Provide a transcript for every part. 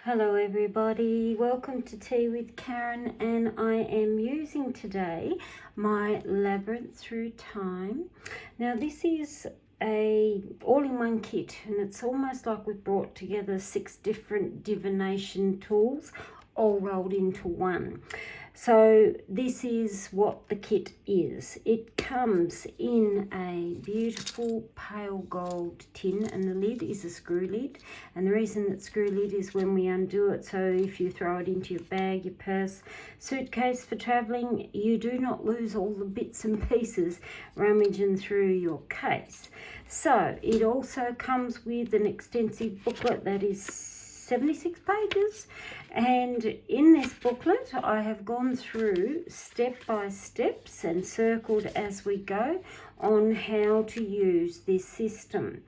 Hello everybody, welcome to Tea with Karin, and I am using today my Labyrinth Through Time. Now this is a all-in-one kit, and it's almost like we've brought together 6 different divination tools all rolled into one. So this is what the kit is. It comes in a beautiful pale gold tin, and the lid is a screw lid. And the reason that screw lid is when we undo it, so if you throw it into your bag, your purse, suitcase for traveling, you do not lose all the bits and pieces rummaging through your case. So it also comes with an extensive booklet that is 76 pages, and in this booklet I have gone through step by steps and circled as we go on how to use this system.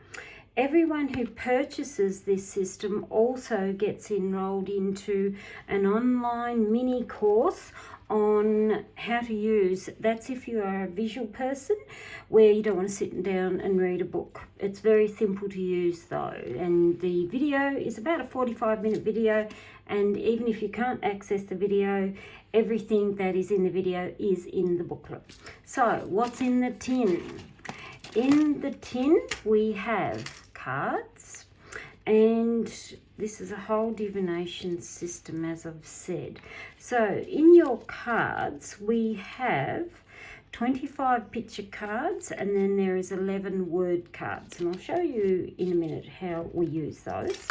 Everyone who purchases this system also gets enrolled into an online mini course on how to use, that's if you are a visual person where you don't want to sit down and read a book. It's very simple to use though, and the video is about a 45-minute video, and even if you can't access the video, everything that is in the video is in the booklet. So what's in the tin? In the tin we have cards, and this is a whole divination system, as I've said. So in your cards we have 25 picture cards, and then there is 11 word cards, and I'll show you in a minute how we use those.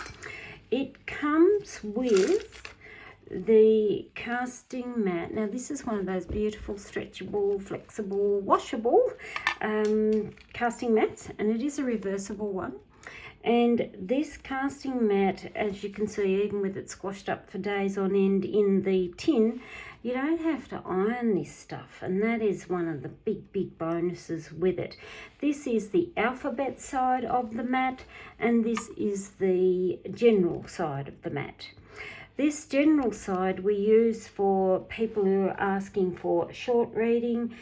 It comes with the casting mat. Now this is one of those beautiful stretchable, flexible, washable casting mats, and it is a reversible one. And this casting mat, as you can see, even with it squashed up for days on end in the tin, you don't have to iron this stuff, and that is one of the big bonuses with it. This is the alphabet side of the mat, and this is the general side of the mat. This general side we use for people who are asking for short reading.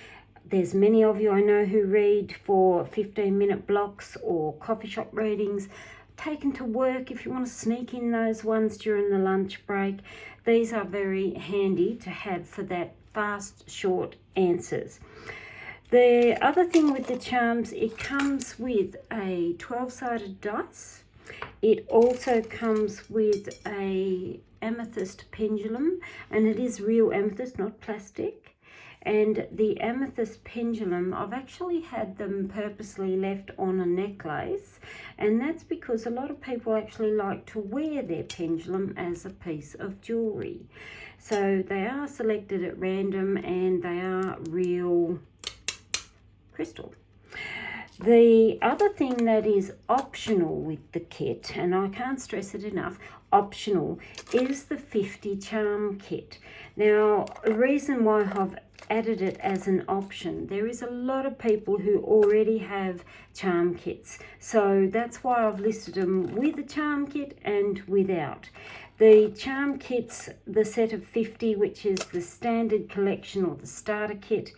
There's many of you I know who read for 15-minute blocks or coffee shop readings, taken to work if you want to sneak in those ones during the lunch break. These are very handy to have for that fast, short answers. The other thing with the charms, it comes with a 12-sided dice. It also comes with a amethyst pendulum, and it is real amethyst, not plastic. And the amethyst pendulum, I've actually had them purposely left on a necklace, and that's because a lot of people actually like to wear their pendulum as a piece of jewellery. So they are selected at random, and they are real crystal. The other thing that is optional with the kit, and I can't stress it enough, optional, is the 50 charm kit. Now, a reason why I've added it as an option, there is a lot of people who already have charm kits, so that's why I've listed them with a charm kit and without. The charm kits, the set of 50, which is the standard collection or the starter kit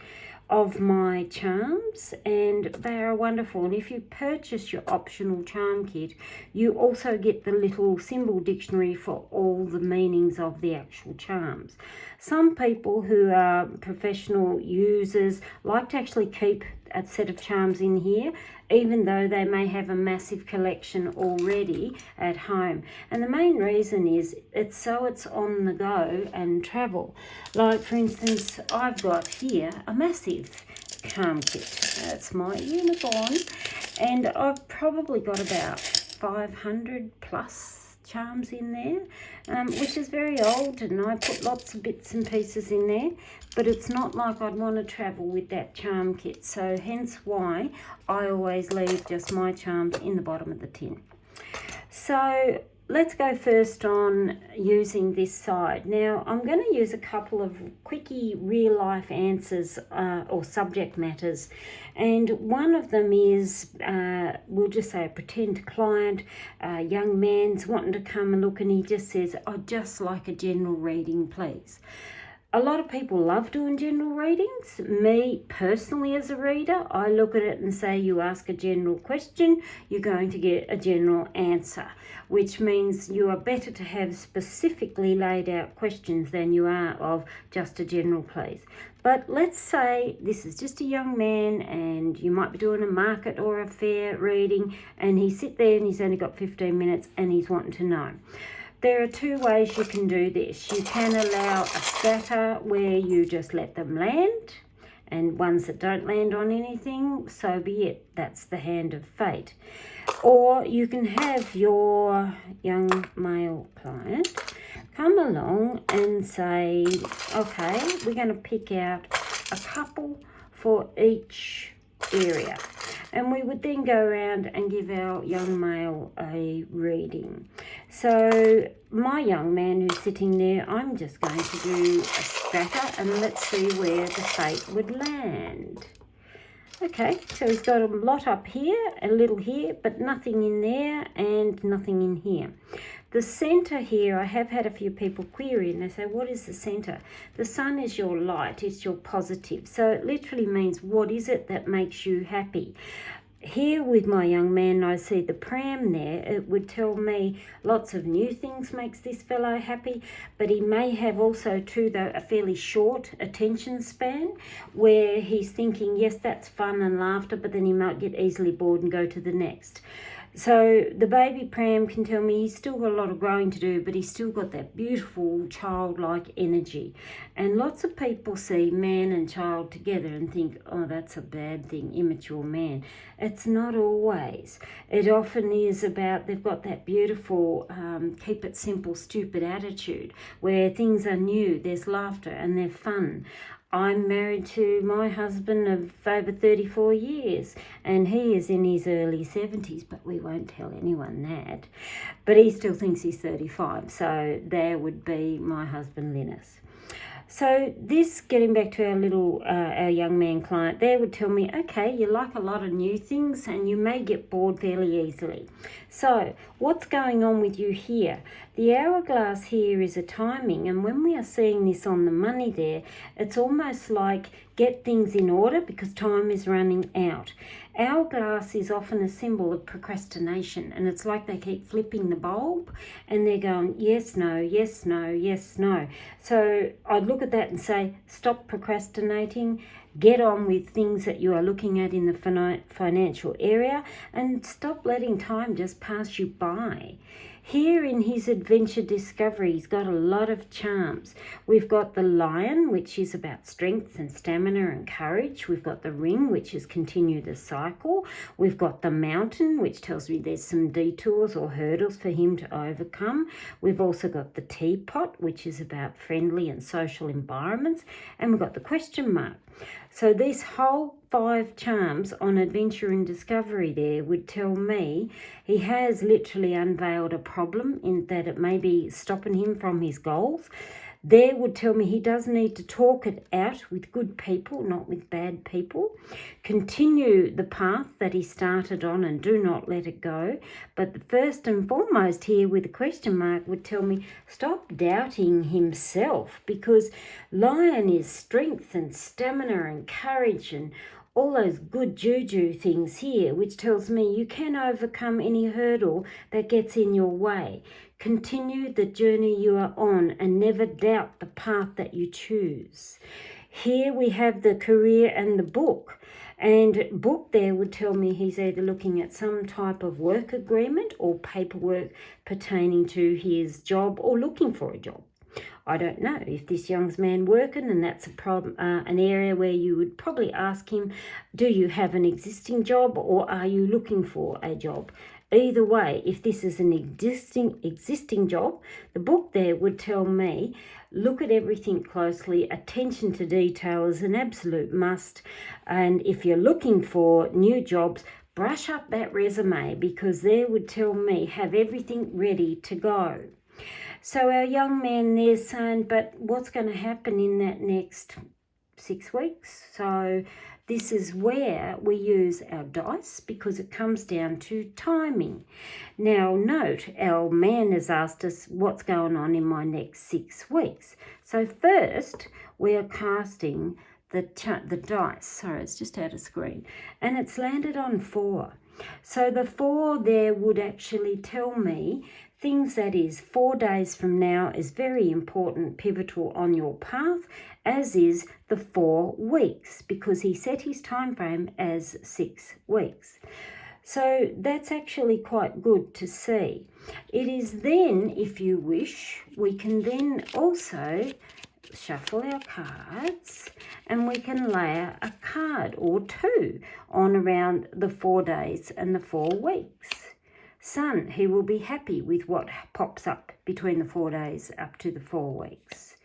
of my charms, and they are wonderful. And if you purchase your optional charm kit, you also get the little symbol dictionary for all the meanings of the actual charms. Some people who are professional users like to actually keep a set of charms in here, even though they may have a massive collection already at home. And the main reason is it's on the go and travel. Like for instance, I've got here a massive charm kit. That's my unicorn, and I've probably got about 500 plus charms in there, which is very old, and I put lots of bits and pieces in there, but it's not like I'd want to travel with that charm kit, so hence why I always leave just my charms in the bottom of the tin. So let's go first on using this side. Now I'm going to use a couple of quickie real life answers or subject matters, and one of them is we'll just say a pretend client, a young man's wanting to come and look, and he just says, I'd just like a general reading please. A lot of people love doing general readings. Me personally as a reader, I look at it and say you ask a general question, you're going to get a general answer, which means you are better to have specifically laid out questions than you are of just a general please. But let's say this is just a young man and you might be doing a market or a fair reading and he's sit there and he's only got 15 minutes and he's wanting to know. There are two ways you can do this. You can allow a scatter where you just let them land, and ones that don't land on anything, so be it. That's the hand of fate. Or you can have your young male client come along and say, okay, we're going to pick out a couple for each area. And we would then go around and give our young male a reading. So my young man who's sitting there, I'm just going to do a scatter and let's see where the fate would land. Okay, so he's got a lot up here, a little here, but nothing in there and nothing in here. The centre here, I have had a few people query and they say, what is the centre? The sun is your light, it's your positive. So it literally means what is it that makes you happy? Here with my young man, I see the pram there. It would tell me lots of new things makes this fellow happy, but he may have also too, though, a fairly short attention span where he's thinking, yes, that's fun and laughter, but then he might get easily bored and go to the next. So the baby pram can tell me he's still got a lot of growing to do, but he's still got that beautiful childlike energy. And lots of people see man and child together and think, oh, that's a bad thing, immature man. It's not always. It often is about they've got that beautiful keep it simple, stupid attitude where things are new, there's laughter and they're fun. I'm married to my husband of over 34 years and he is in his early 70s, but we won't tell anyone that. But he still thinks he's 35, so there would be my husband Linus. So this, getting back to our young man client, there would tell me, okay, you like a lot of new things and you may get bored fairly easily. So what's going on with you here? The hourglass here is a timing, and when we are seeing this on the money there, it's almost like get things in order because time is running out. Hourglass is often a symbol of procrastination, and it's like they keep flipping the bulb and they're going yes, no, yes, no, yes, no. So I'd look at that and say, stop procrastinating, get on with things that you are looking at in the financial area and stop letting time just pass you by. Here in his adventure discovery, he's got a lot of charms. We've got the lion, which is about strength and stamina and courage. We've got the ring, which is continue the cycle. We've got the mountain, which tells me there's some detours or hurdles for him to overcome. We've also got the teapot, which is about friendly and social environments. And we've got the question mark. So these whole 5 charms on adventure and discovery there would tell me he has literally unveiled a problem in that it may be stopping him from his goals. There would tell me he does need to talk it out with good people, not with bad people. Continue the path that he started on and do not let it go. But the first and foremost here with a question mark would tell me stop doubting himself, because lion is strength and stamina and courage and all those good juju things here, which tells me you can overcome any hurdle that gets in your way. Continue the journey you are on and never doubt the path that you choose. Here we have the career and the book. And book there would tell me he's either looking at some type of work agreement or paperwork pertaining to his job or looking for a job. I don't know if this young man working, and that's a problem, an area where you would probably ask him, do you have an existing job or are you looking for a job? Either way, if this is an existing job, the book there would tell me, look at everything closely. Attention to detail is an absolute must. And if you're looking for new jobs, brush up that resume, because there would tell me, have everything ready to go. So our young man there's saying, but what's going to happen in that next 6 weeks? So This is where we use our dice because it comes down to timing. Now note, our man has asked us what's going on in my next 6 weeks. So first we are casting the dice. Sorry, it's just out of screen. And it's landed on 4. So the 4 there would actually tell me things that is 4 days from now is very important, pivotal on your path, as is the 4 weeks, because he set his time frame as 6 weeks. So that's actually quite good to see. It is then, if you wish, we can then also shuffle our cards and we can layer a card or 2 on around the 4 days and the 4 weeks. Sun, he will be happy with what pops up between the 4 days up to the 4 weeks.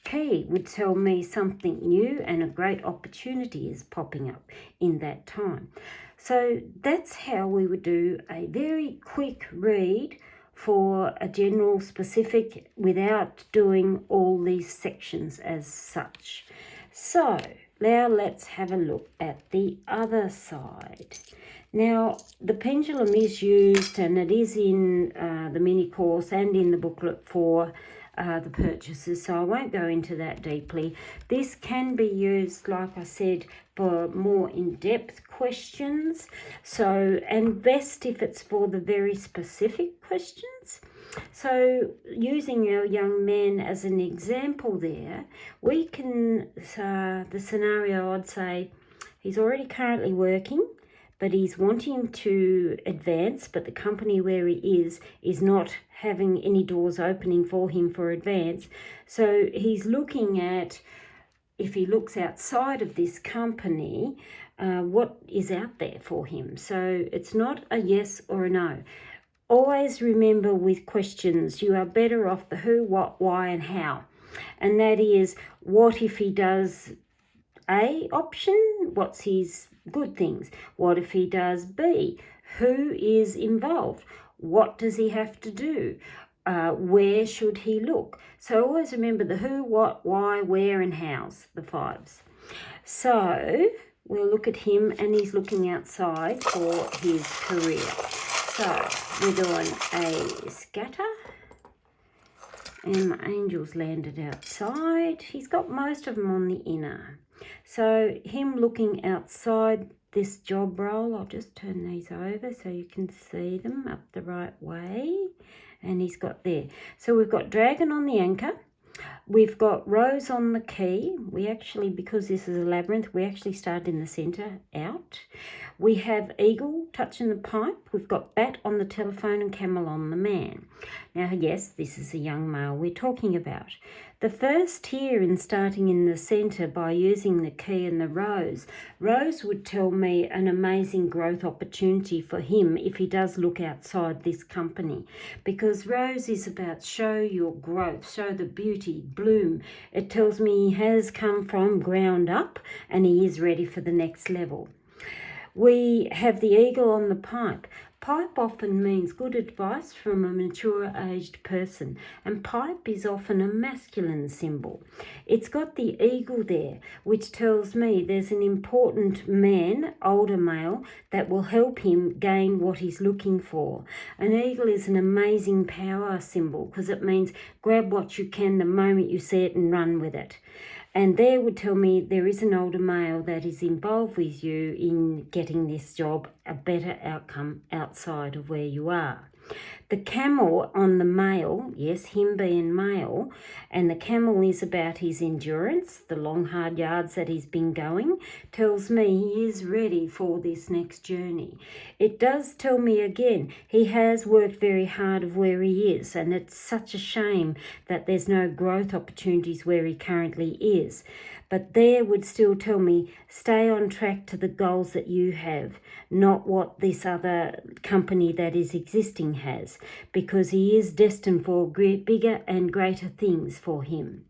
Key would tell me something new and a great opportunity is popping up in that time. So that's how we would do a very quick read for a general specific without doing all these sections as such. So now let's have a look at the other side. Now the pendulum is used, and it is in the mini course and in the booklet for the purchases, so I won't go into that deeply. This can be used, like I said, for more in-depth questions, so, and best if it's for the very specific questions. So using our young man as an example there, we can, the scenario I'd say, he's already currently working, but he's wanting to advance, but the company where he is not having any doors opening for him for advance. So he's looking at, if he looks outside of this company, what is out there for him. So it's not a yes or a no. Always remember with questions, you are better off the who, what, why, and how. And that is, what if he does A option? What's his good things? What if he does B? Who is involved? What does he have to do? Where should he look? So always remember the who, what, why, where, and how's, the 5s. So we'll look at him, and he's looking outside for his career. So we're doing a scatter, and my angel's landed outside. He's got most of them on the inner. So him looking outside this job role, I'll just turn these over so you can see them up the right way. And he's got there. So we've got dragon on the anchor. We've got rose on the key. We actually, because this is a labyrinth, we actually start in the centre out. We have eagle touching the pipe. We've got bat on the telephone and camel on the man. Now, yes, this is a young male we're talking about. The first here in starting in the centre by using the key and the rose, rose would tell me an amazing growth opportunity for him if he does look outside this company, because rose is about show your growth, show the beauty, bloom. It tells me he has come from ground up and he is ready for the next level. We have the eagle on the pipe. Pipe often means good advice from a mature aged person, and pipe is often a masculine symbol. It's got the eagle there, which tells me there's an important man, older male, that will help him gain what he's looking for. An eagle is an amazing power symbol because it means grab what you can the moment you see it and run with it. And there would tell me there is an older male that is involved with you in getting this job a better outcome outside of where you are. The camel on the male, yes, him being male, and the camel is about his endurance, the long hard yards that he's been going, tells me he is ready for this next journey. It does tell me again, he has worked very hard of where he is, and it's such a shame that there's no growth opportunities where he currently is. But there would still tell me, stay on track to the goals that you have, not what this other company that is existing has, because he is destined for bigger and greater things for him.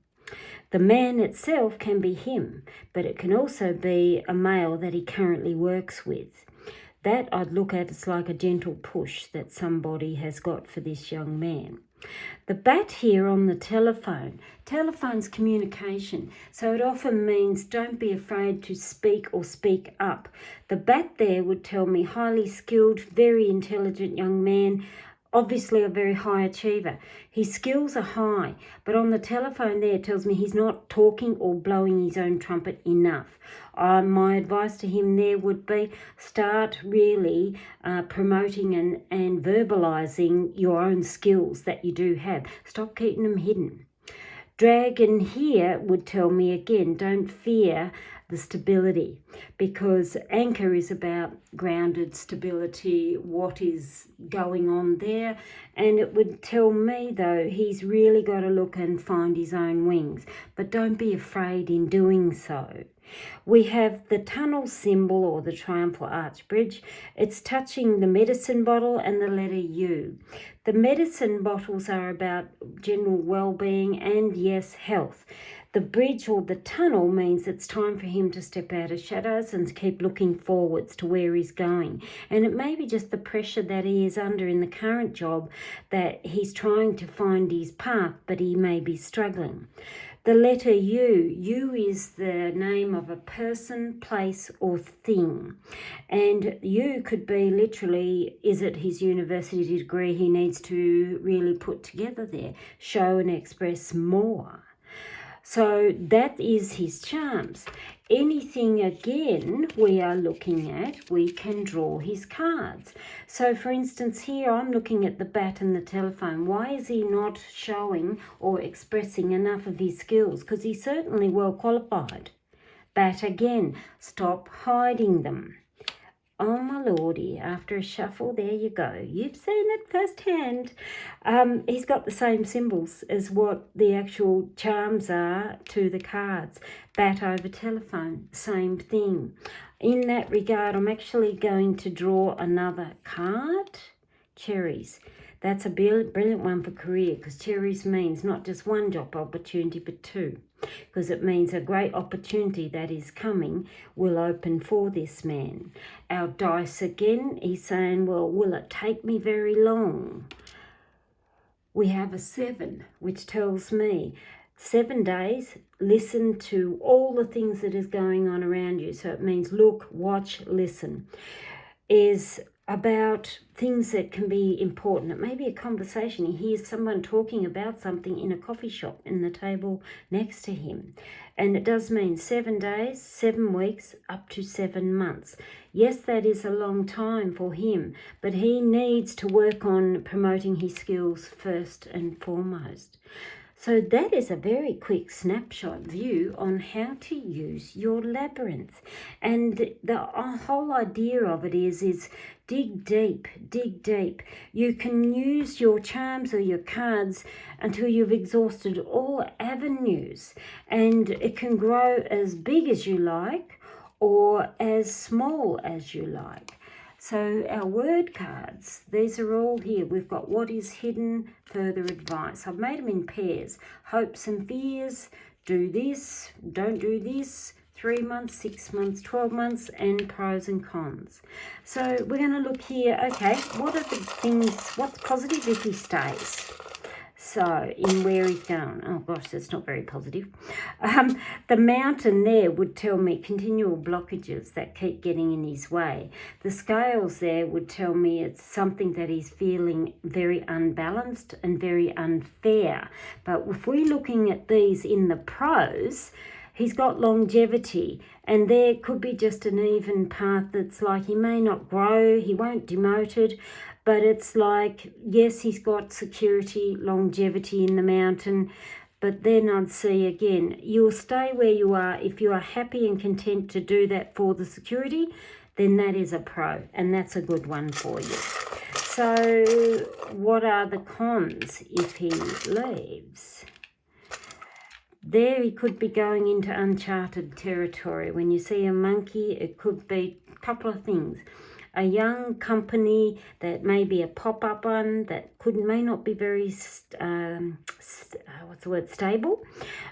The man itself can be him, but it can also be a male that he currently works with. That I'd look at as like a gentle push that somebody has got for this young man. The bat here on the telephone. Telephone's communication, so it often means don't be afraid to speak or speak up. The bat there would tell me highly skilled, very intelligent young man, obviously a very high achiever. His skills are high, but on the telephone there it tells me he's not talking or blowing his own trumpet enough. My advice to him there would be start really promoting and verbalizing your own skills that you do have. Stop keeping them hidden. Dragon here would tell me again, don't fear the stability, because anchor is about grounded stability, what is going on there. And it would tell me though he's really got to look and find his own wings, but don't be afraid in doing so. We have the tunnel symbol or the triumphal arch bridge. It's touching the medicine bottle and the letter U. The medicine bottles are about general well-being and yes, health. The bridge or the tunnel means it's time for him to step out of shadows and keep looking forwards to where he's going. And it may be just the pressure that he is under in the current job that he's trying to find his path, but he may be struggling. The letter U. U is the name of a person, place or thing. And U could be literally, is it his university degree he needs to really put together there, show and express more. So that is his charms. Anything again we are looking at, we can draw his cards. So for instance here I'm looking at the bat and the telephone. Why is he not showing or expressing enough of his skills? Because he's certainly well qualified. Bat again, stop hiding them. Oh my lordy, after a shuffle, there you go. You've seen it firsthand. He's got the same symbols as what the actual charms are to the cards. Bat over telephone, same thing. In that regard, I'm actually going to draw another card. Cherries. That's a brilliant one for career, because cherries means not just one job opportunity, but two. Because it means a great opportunity that is coming will open for this man. Our dice again, he's saying, well, will it take me very long? We have a 7, which tells me 7 days, listen to all the things that is going on around you. So it means look, watch, listen. Is about things that can be important. It may be a conversation. He hears someone talking about something in a coffee shop in the table next to him. And it does mean 7 days, 7 weeks, up to 7 months. Yes, that is a long time for him, but he needs to work on promoting his skills first and foremost. So that is a very quick snapshot view on how to use your labyrinth. And the whole idea of it is dig deep, dig deep. You can use your charms or your cards until you've exhausted all avenues. And it can grow as big as you like or as small as you like. So our word cards, these are all here. We've got what is hidden, further advice. I've made them in pairs. Hopes and fears, do this, don't do this, 3 months, 6 months, 12 months, and pros and cons. So we're going to look here, okay, what are the things, what's positive if he stays? So, in where he's going. Oh gosh, that's not very positive. The mountain there would tell me continual blockages that keep getting in his way. The scales there would tell me it's something that he's feeling very unbalanced and very unfair. But if we're looking at these in the pros, he's got longevity, and there could be just an even path that's like he may not grow, he won't demote it, but it's like, yes, he's got security, longevity in the mountain, but then I'd see again, you'll stay where you are. If you are happy and content to do that for the security, then that is a pro, and that's a good one for you. So what are the cons if he leaves? There he could be going into uncharted territory. When you see a monkey, it could be a couple of things. A young company that may be a pop-up one that may not be very, what's the word, stable.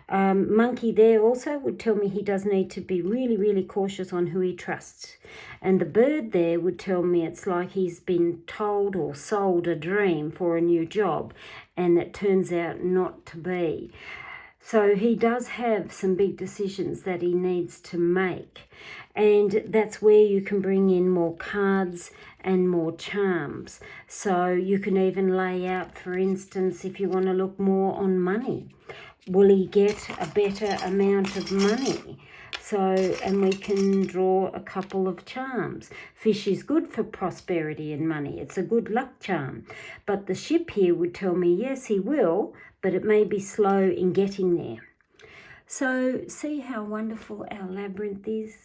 Monkey there also would tell me he does need to be really, really cautious on who he trusts. And the bird there would tell me it's like he's been told or sold a dream for a new job, and it turns out not to be. So he does have some big decisions that he needs to make. And that's where you can bring in more cards and more charms. So you can even lay out, for instance, if you want to look more on money. Will he get a better amount of money? So, and we can draw a couple of charms. Fish is good for prosperity and money. It's a good luck charm. But the ship here would tell me, yes, he will, but it may be slow in getting there. So see how wonderful our labyrinth is.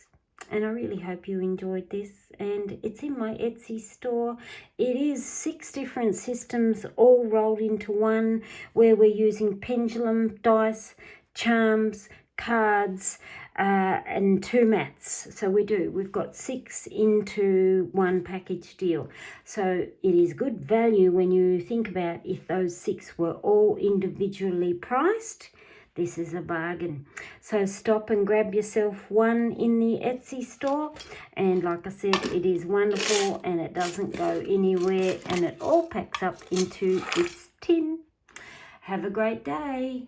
And I really hope you enjoyed this. And it's in my Etsy store. It is 6 different systems all rolled into one, where we're using pendulum, dice, charms, cards, and 2 mats. So we've got 6 into one package deal. So it is good value when you think about if those 6 were all individually priced. This is a bargain. So stop and grab yourself one in the Etsy store. And like I said, it is wonderful and it doesn't go anywhere, and it all packs up into this tin. Have a great day.